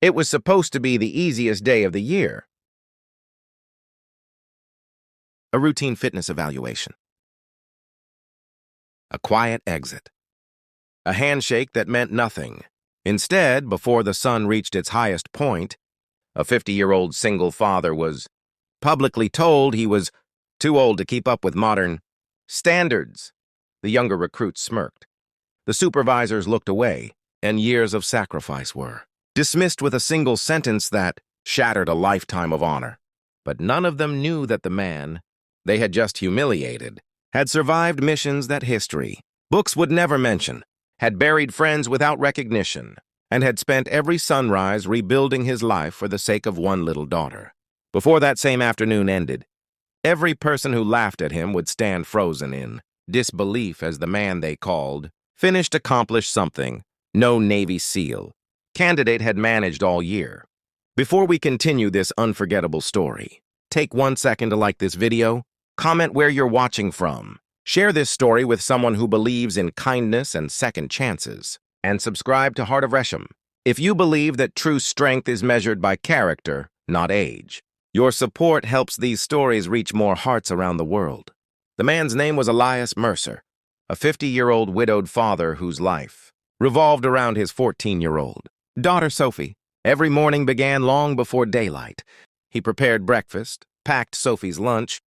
It was supposed to be the easiest day of the year. A routine fitness evaluation. A quiet exit. A handshake that meant nothing. Instead, before the sun reached its highest point, a 50-year-old single father was publicly told he was too old to keep up with modern standards. The younger recruits smirked. The supervisors looked away, and years of sacrifice were dismissed with a single sentence that shattered a lifetime of honor. But none of them knew that the man they had just humiliated had survived missions that history, books would never mention, had buried friends without recognition, and had spent every sunrise rebuilding his life for the sake of one little daughter. Before that same afternoon ended, every person who laughed at him would stand frozen in disbelief as the man they called finished accomplished something no Navy SEAL candidate had managed all year. Before we continue this unforgettable story, take 1 second to like this video, comment where you're watching from, share this story with someone who believes in kindness and second chances, and subscribe to HeartofResham if you believe that true strength is measured by character, not age. Your support helps these stories reach more hearts around the world. The man's name was Elias Mercer, a 50-year-old widowed father whose life revolved around his 14-year-old daughter Sophie. Every morning began long before daylight. He prepared breakfast, packed Sophie's lunch,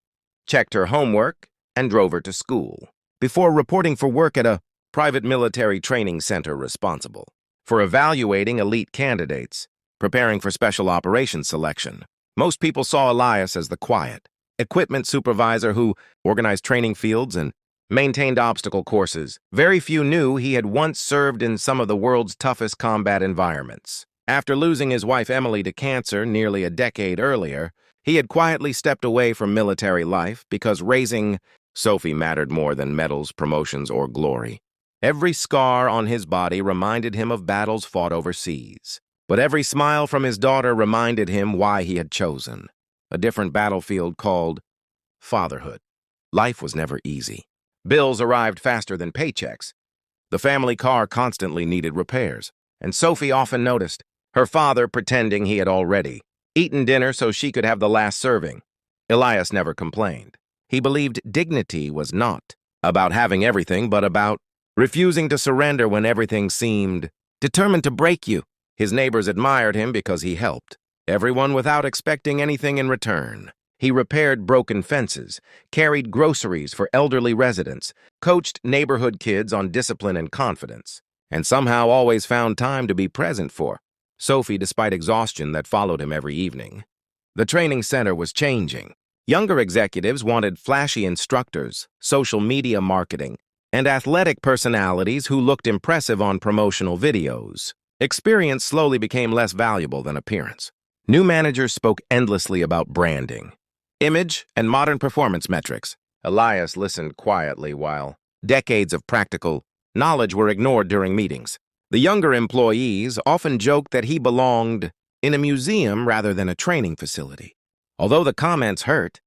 checked her homework, and drove her to school, before reporting for work at a private military training center responsible for evaluating elite candidates, preparing for special operations selection. Most people saw Elias as the quiet equipment supervisor who organized training fields and maintained obstacle courses. Very few knew he had once served in some of the world's toughest combat environments. After losing his wife Emily to cancer nearly a decade earlier, he had quietly stepped away from military life because raising Sophie mattered more than medals, promotions, or glory. Every scar on his body reminded him of battles fought overseas. But every smile from his daughter reminded him why he had chosen a different battlefield called fatherhood. Life was never easy. Bills arrived faster than paychecks. The family car constantly needed repairs, and Sophie often noticed her father pretending he had already eaten dinner so she could have the last serving. Elias never complained. He believed dignity was not about having everything, but about refusing to surrender when everything seemed determined to break you. His neighbors admired him because he helped everyone without expecting anything in return. He repaired broken fences, carried groceries for elderly residents, coached neighborhood kids on discipline and confidence, and somehow always found time to be present for Sophie despite exhaustion that followed him every evening. The training center was changing. Younger executives wanted flashy instructors, social media marketing, and athletic personalities who looked impressive on promotional videos. Experience slowly became less valuable than appearance. New managers spoke endlessly about branding, image, and modern performance metrics. Elias listened quietly while decades of practical knowledge were ignored during meetings. The younger employees often joked that he belonged in a museum rather than a training facility. Although the comments hurt,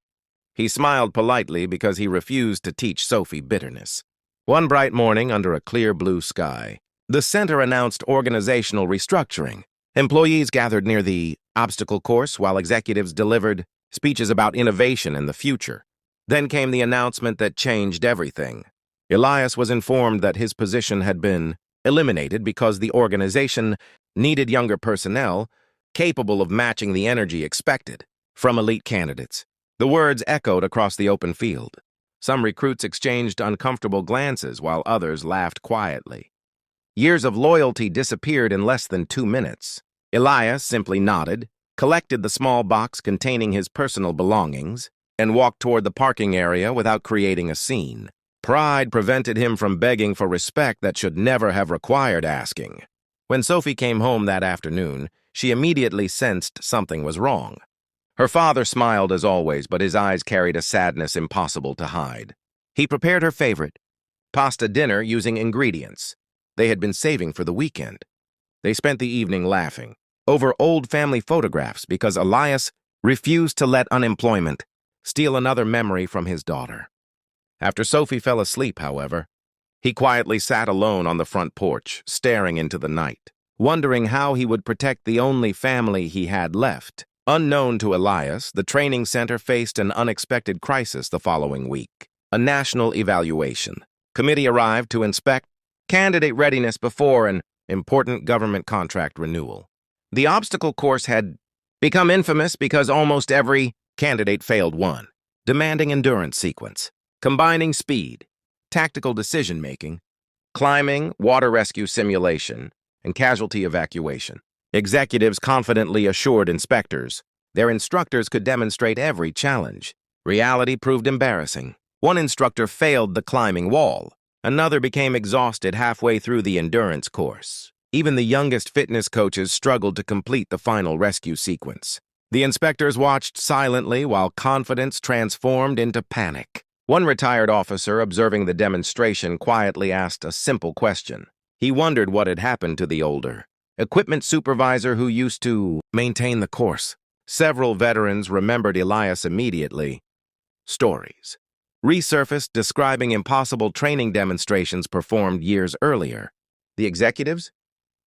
he smiled politely because he refused to teach Sophie bitterness. One bright morning, under a clear blue sky, the center announced organizational restructuring. Employees gathered near the obstacle course while executives delivered speeches about innovation and the future. Then came the announcement that changed everything. Elias was informed that his position had been eliminated because the organization needed younger personnel capable of matching the energy expected from elite candidates. The words echoed across the open field. Some recruits exchanged uncomfortable glances while others laughed quietly. Years of loyalty disappeared in less than 2 minutes. Elias simply nodded, collected the small box containing his personal belongings, and walked toward the parking area without creating a scene. Pride prevented him from begging for respect that should never have required asking. When Sophie came home that afternoon, she immediately sensed something was wrong. Her father smiled as always, but his eyes carried a sadness impossible to hide. He prepared her favorite, pasta dinner using ingredients they had been saving for the weekend. They spent the evening laughing over old family photographs because Elias refused to let unemployment steal another memory from his daughter. After Sophie fell asleep, however, he quietly sat alone on the front porch, staring into the night. wondering how he would protect the only family he had left. Unknown to Elias, the training center faced an unexpected crisis the following week. A national evaluation. Committee arrived to inspect candidate readiness before an important government contract renewal. The obstacle course had become infamous because almost every candidate failed one, demanding endurance sequence, combining speed, tactical decision-making, climbing, water rescue simulation, and casualty evacuation. Executives confidently assured inspectors their instructors could demonstrate every challenge. Reality proved embarrassing. One instructor failed the climbing wall. Another became exhausted halfway through the endurance course. Even the youngest fitness coaches struggled to complete the final rescue sequence. The inspectors watched silently while confidence transformed into panic. One retired officer observing the demonstration quietly asked a simple question. He wondered what had happened to the older equipment supervisor who used to maintain the course. Several veterans remembered Elias immediately. Stories resurfaced describing impossible training demonstrations performed years earlier. The executives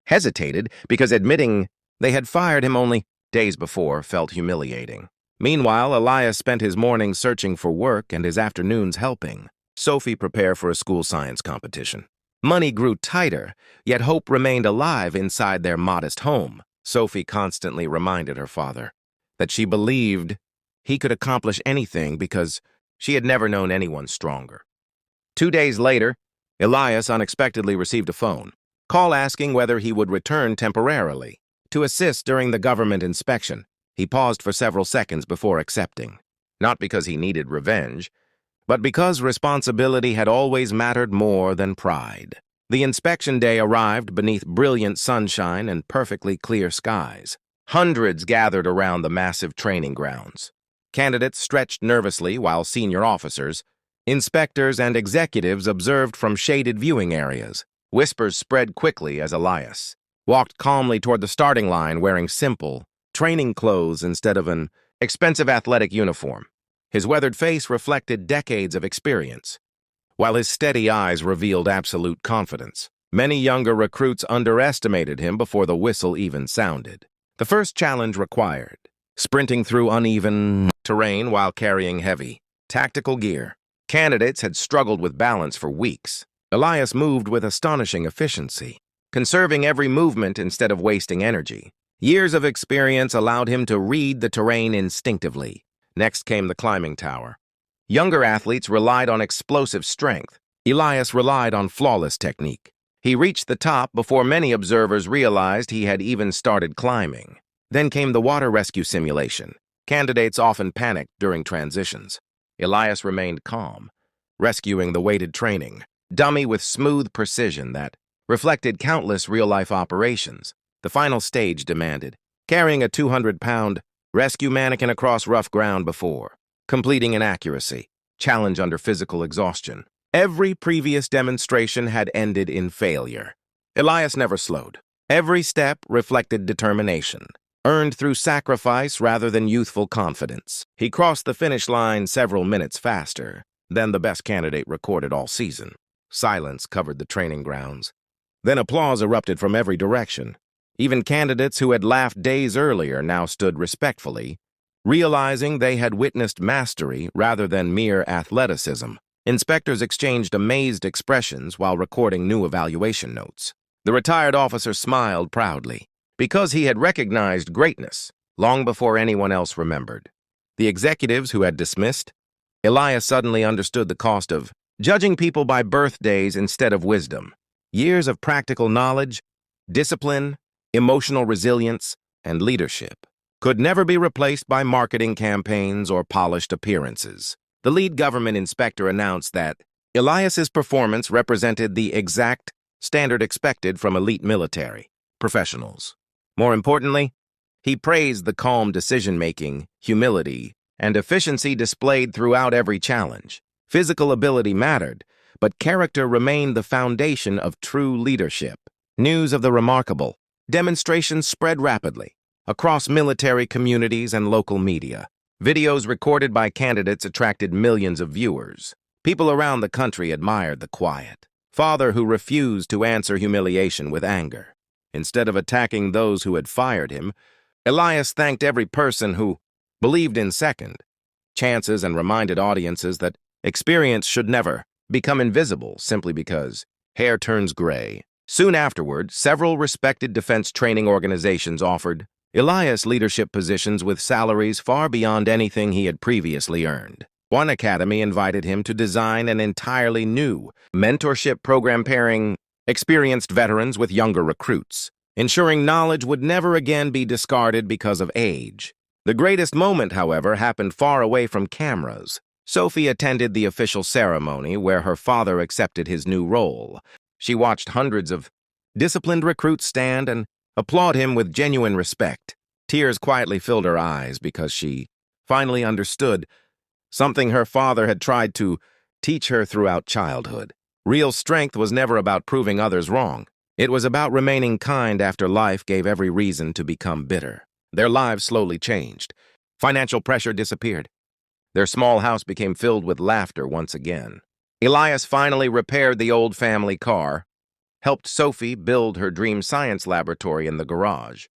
hesitated because admitting they had fired him only days before felt humiliating. Meanwhile, Elias spent his mornings searching for work and his afternoons helping Sophie prepare for a school science competition. Money grew tighter, yet hope remained alive inside their modest home. Sophie constantly reminded her father that she believed he could accomplish anything because she had never known anyone stronger. 2 days later, Elias unexpectedly received a phone call asking whether he would return temporarily to assist during the government inspection. He paused for several seconds before accepting, not because he needed revenge, but because responsibility had always mattered more than pride. The inspection day arrived beneath brilliant sunshine and perfectly clear skies. Hundreds gathered around the massive training grounds. Candidates stretched nervously while senior officers, inspectors, and executives observed from shaded viewing areas. Whispers spread quickly as Elias walked calmly toward the starting line wearing simple training clothes instead of an expensive athletic uniform. His weathered face reflected decades of experience, while his steady eyes revealed absolute confidence. Many younger recruits underestimated him before the whistle even sounded. The first challenge required sprinting through uneven terrain while carrying heavy, tactical gear. Candidates had struggled with balance for weeks. Elias moved with astonishing efficiency, conserving every movement instead of wasting energy. Years of experience allowed him to read the terrain instinctively. Next came the climbing tower. Younger athletes relied on explosive strength. Elias relied on flawless technique. He reached the top before many observers realized he had even started climbing. Then came the water rescue simulation. Candidates often panicked during transitions. Elias remained calm, rescuing the weighted training dummy with smooth precision that reflected countless real-life operations. The final stage demanded carrying a 200-pound rescue mannequin across rough ground before completing an accuracy challenge under physical exhaustion. Every previous demonstration had ended in failure. Elias never slowed. Every step reflected determination, earned through sacrifice rather than youthful confidence. He crossed the finish line several minutes faster than the best candidate recorded all season. Silence covered the training grounds. Then applause erupted from every direction. Even candidates who had laughed days earlier now stood respectfully, realizing they had witnessed mastery rather than mere athleticism. Inspectors exchanged amazed expressions while recording new evaluation notes. The retired officer smiled proudly, because he had recognized greatness long before anyone else remembered. The executives who had dismissed, Elias suddenly understood the cost of judging people by birthdays instead of wisdom. Years of practical knowledge, discipline, emotional resilience, and leadership could never be replaced by marketing campaigns or polished appearances. The lead government inspector announced that Elias's performance represented the exact standard expected from elite military professionals. More importantly, he praised the calm decision-making, humility, and efficiency displayed throughout every challenge. Physical ability mattered, but character remained the foundation of true leadership. News of the remarkable demonstrations spread rapidly across military communities and local media. Videos recorded by candidates attracted millions of viewers. People around the country admired the quiet father who refused to answer humiliation with anger. Instead of attacking those who had fired him, Elias thanked every person who believed in second chances and reminded audiences that experience should never become invisible simply because hair turns gray. Soon afterward, several respected defense training organizations offered Elias leadership positions with salaries far beyond anything he had previously earned. One academy invited him to design an entirely new mentorship program pairing experienced veterans with younger recruits, ensuring knowledge would never again be discarded because of age. The greatest moment, however, happened far away from cameras. Sophie attended the official ceremony where her father accepted his new role. She watched hundreds of disciplined recruits stand and applaud him with genuine respect. Tears quietly filled her eyes because she finally understood something her father had tried to teach her throughout childhood. Real strength was never about proving others wrong. It was about remaining kind after life gave every reason to become bitter. Their lives slowly changed. Financial pressure disappeared. Their small house became filled with laughter once again. Elias finally repaired the old family car, helped Sophie build her dream science laboratory in the garage,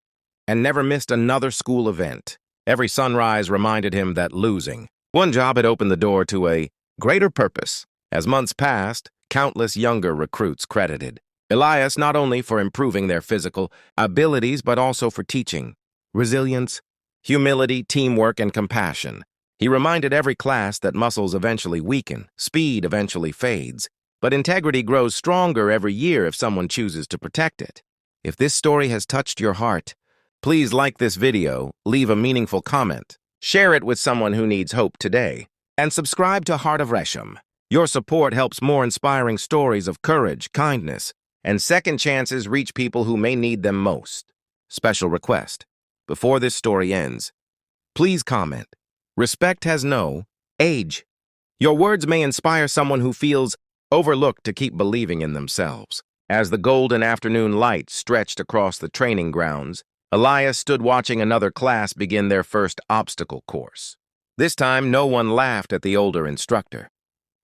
and never missed another school event. Every sunrise reminded him that losing one job had opened the door to a greater purpose. As months passed, countless younger recruits credited Elias not only for improving their physical abilities but also for teaching resilience, humility, teamwork, and compassion. He reminded every class that muscles eventually weaken, speed eventually fades, but integrity grows stronger every year if someone chooses to protect it. If this story has touched your heart, please like this video, leave a meaningful comment, share it with someone who needs hope today, and subscribe to HeartofResham. Your support helps more inspiring stories of courage, kindness, and second chances reach people who may need them most. Special request: before this story ends, please comment. Respect has no age. Your words may inspire someone who feels overlooked to keep believing in themselves. As the golden afternoon light stretched across the training grounds, Elias stood watching another class begin their first obstacle course. This time, no one laughed at the older instructor.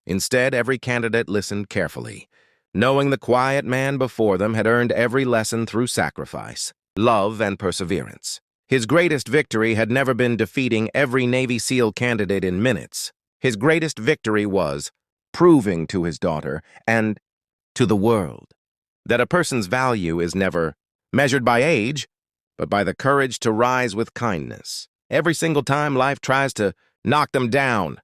Instead, every candidate listened carefully, knowing the quiet man before them had earned every lesson through sacrifice, love, and perseverance. His greatest victory had never been defeating every Navy SEAL candidate in minutes. His greatest victory was proving to his daughter and to the world that a person's value is never measured by age, but by the courage to rise with kindness. Every single time life tries to knock them down,